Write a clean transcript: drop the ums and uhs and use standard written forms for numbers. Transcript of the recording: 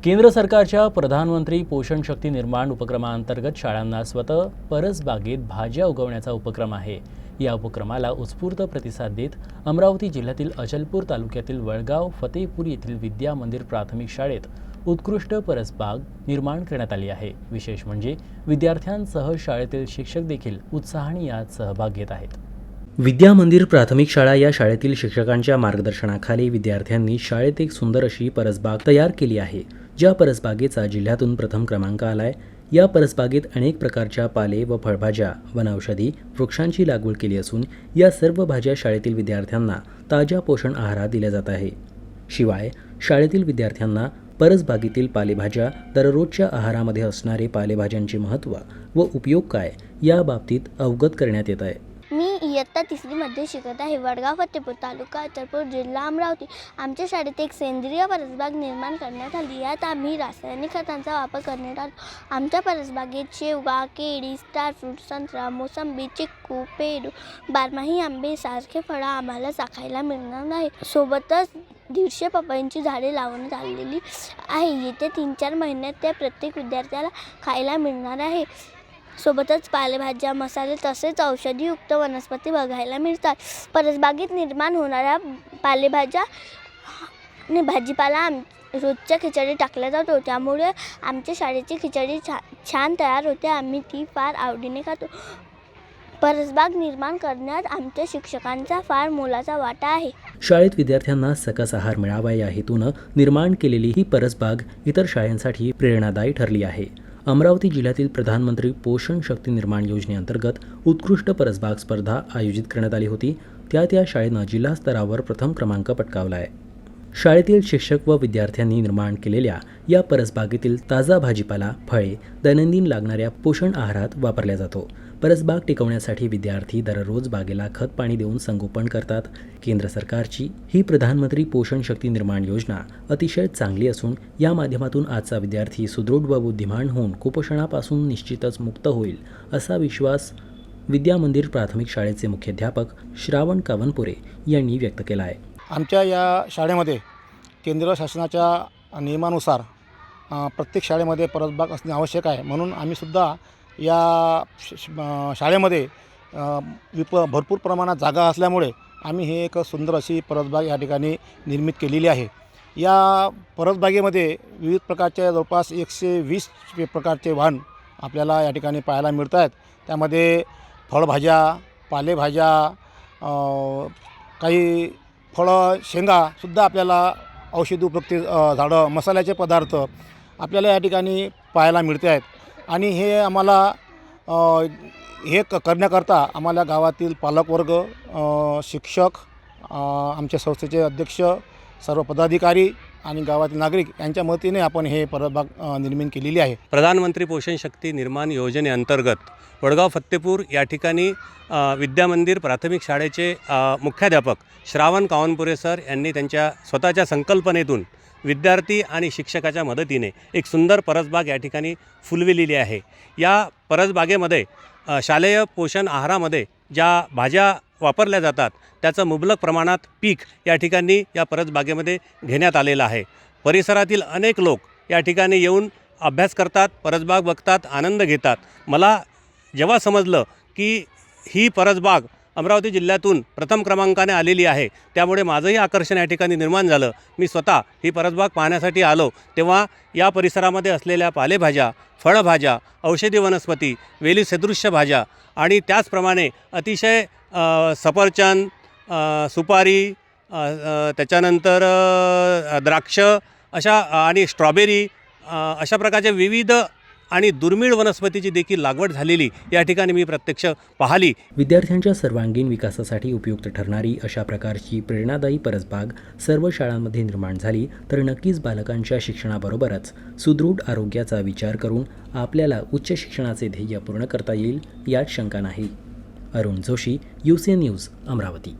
केंद्र सरकारच्या प्रधानमंत्री पोषण शक्ती निर्माण उपक्रमाअंतर्गत शाळांना स्वतः परसबागेत भाज्या उगवण्याचा उपक्रम आहे। या उपक्रमाला उत्स्फूर्त प्रतिसाद देत अमरावती जिल्ह्यातील अचलपूर तालुक्यातील वळगाव फतेपूर येथील विद्या मंदिर प्राथमिक शाळेत उत्कृष्ट परसबाग निर्माण करण्यात आली आहे। विशेष म्हणजे विद्यार्थ्यांसह शाळेतील शिक्षक देखील उत्साहाने यात सहभाग घेत आहेत। विद्या मंदिर प्राथमिक शाळा या शाळेतील शिक्षकांच्या मार्गदर्शनाखाली विद्यार्थ्यांनी शाळेत एक सुंदर अशी परसबाग तयार केली आहे। ज्या परसबागेचा जिल्ह्यातून प्रथम क्रमांक आलाय। या परसबागेत अनेक प्रकारच्या पाले व फळभाज्या वनौषधी वृक्षांची लागवड केली असून या सर्व भाज्या शाळेतील विद्यार्थ्यांना ताज्या पोषण आहारात दिल्या जात आहे। शिवाय शाळेतील विद्यार्थ्यांना परसबागेतील पालेभाज्या दररोजच्या आहारामध्ये असणारे पालेभाज्यांचे महत्त्व व उपयोग काय या बाबतीत अवगत करण्यात येत आहे। मी इयत्ता 3री मध्ये शिकत आहे। वडगाव फतेपूर तालुका अचलपूर जिल्हा अमरावती। आमच्या शाळेत एक सेंद्रिय परसबाग निर्माण करण्यात आली। यात आम्ही रासायनिक खतांचा वापर करण्यात आला। आमच्या परसबागेत शेवगा, केळी, स्टार फ्रूट, संत्रा, मोसंबी, चिक्कू, पेरू, बारमाही आंबे सारखे फळं आम्हाला चाखायला मिळणार आहे। सोबतच 150 पपईंची झाडे लावण्यात आलेली आहे। येत्या 3-4 महिन्यात त्या प्रत्येक विद्यार्थ्याला खायला मिळणार आहे। सोबतच पालेभाज्या, मसाले तसेच औषधीयुक्त वनस्पती बघायला मिळतात। परसबागेत निर्माण होणाऱ्या पालेभाज्या आणि भाजीपाला रोजच्या खिचडी टाकला जातो, त्यामुळे आमच्या शाळेची खिचडी छान तयार होते। आम्ही ती फार आवडीने खातो। परसबाग निर्माण करण्यात आमच्या शिक्षकांचा फार मोलाचा वाटा आहे। शाळेत विद्यार्थ्यांना सकस आहार मिळावा या हेतून निर्माण केलेली ही परसबाग इतर शाळांसाठी प्रेरणादायी ठरली आहे। अमरावती जिल्ह्यातील प्रधानमंत्री पोषण शक्ती निर्माण योजनेअंतर्गत उत्कृष्ट परसबाग स्पर्धा आयोजित करण्यात आली होती। त्या शाळेनं जिल्हा स्तरावर प्रथम क्रमांक पटकावला आहे। शाळेतील शिक्षक व विद्यार्थ्यांनी निर्माण केलेल्या या परसबागेतील ताजा भाजीपाला, फळे दैनंदिन लागणाऱ्या पोषण आहारात वापरला जातो। परसबाग टिकवण्यासाठी विद्यार्थी दररोज बागेला खत पाणी देऊन संगोपन करतात। केंद्र सरकारची ही प्रधानमंत्री पोषण शक्ती निर्माण योजना अतिशय चांगली असून या माध्यमातून आजचा विद्यार्थी सुदृढ व बुद्धिमान होऊन कुपोषणापासून निश्चितच मुक्त होईल असा विश्वास विद्या मंदिर प्राथमिक शाळेचे मुख्याध्यापक श्रावण कावनपुरे यांनी व्यक्त केला आहे। आमच्या या शाळेमध्ये केंद्र शासनाच्या नियमानुसार प्रत्येक शाळेमध्ये परसबाग असणे आवश्यक आहे। म्हणून आम्हीसुद्धा या शाळेमध्ये भरपूर प्रमाणात जागा असल्यामुळे आम्ही हे एक सुंदर अशी परसबाग या ठिकाणी निर्मित केलेली आहे। या परसबागेमध्ये विविध प्रकारच्या जवळपास 120 प्रकारचे वाण आपल्याला या ठिकाणी पाहायला मिळत आहेत। त्यामध्ये फळभाज्या, पालेभाज्या, काही फळं, शेंगासुद्धा आपल्याला औषधी उपयुक्त झाडं, मसाल्याचे पदार्थ आपल्याला या ठिकाणी पाहायला मिळते आहेत। आणि हे आम्हाला हे करण्याकरता आम्हाला गावातील पालकवर्ग, शिक्षक, आमच्या संस्थेचे अध्यक्ष, सर्व पदाधिकारी आणि गावातील नागरिक यांच्या मदतीने आपण हे परसबाग निर्माण केलेली आहे। प्रधानमंत्री पोषण शक्ती निर्माण योजनेअंतर्गत वडगाव फतेपूर या ठिकाणी विद्या मंदिर प्राथमिक शाळेचे मुख्याध्यापक श्रावण कावनपुरे सर यांनी त्यांच्या स्वतःच्या संकल्पनेतून विद्यार्थी आणि शिक्षकाच्या मदतीने एक सुंदर परसबाग या ठिकाणी फुलविलेली आहे। या परसबागेमध्ये शालेय पोषण आहारामध्ये ज्या भाज्या वापरल्या जातात त्याचं मुबलक प्रमाणात पीक या ठिकाणी या परसबागेमध्ये घेण्यात आलेलं आहे। परिसरातील अनेक लोक या ठिकाणी येऊन अभ्यास करतात, परसबाग बघतात, आनंद घेतात। मला जेव्हा समजलं की ही परसबाग अमरावती जिल्ह्यातून प्रथम क्रमांकाने आलेली आहे, त्यामुळे माझंही आकर्षण या ठिकाणी निर्माण झालं। मी स्वतः ही परसबाग पाहण्यासाठी आलो तेव्हा या परिसरामध्ये असलेल्या पालेभाज्या, फळभाज्या, औषधी वनस्पती, वेली सदृश्य भाज्या आणि त्याचप्रमाणे अतिशय सफरचंद, सुपारी, त्याच्यानंतर द्राक्ष अशा आणि स्ट्रॉबेरी अशा प्रकारच्या विविध आणि दुर्मिळ वनस्पतीची देखील लागवड झालेली या ठिकाणी मी प्रत्यक्ष पाहिली। विद्यार्थ्यांच्या सर्वांगीण विकासासाठी उपयुक्त ठरणारी अशा प्रकारची प्रेरणादायी परसबाग सर्व शाळांमध्ये निर्माण झाली तर नक्कीच बालकांच्या शिक्षणाबरोबरच सुदृढ आरोग्याचा विचार करून आपल्याला उच्च शिक्षणाचे ध्येय पूर्ण करता येईल यात शंका नाही। Arun Joshi, UCN news, Amravati.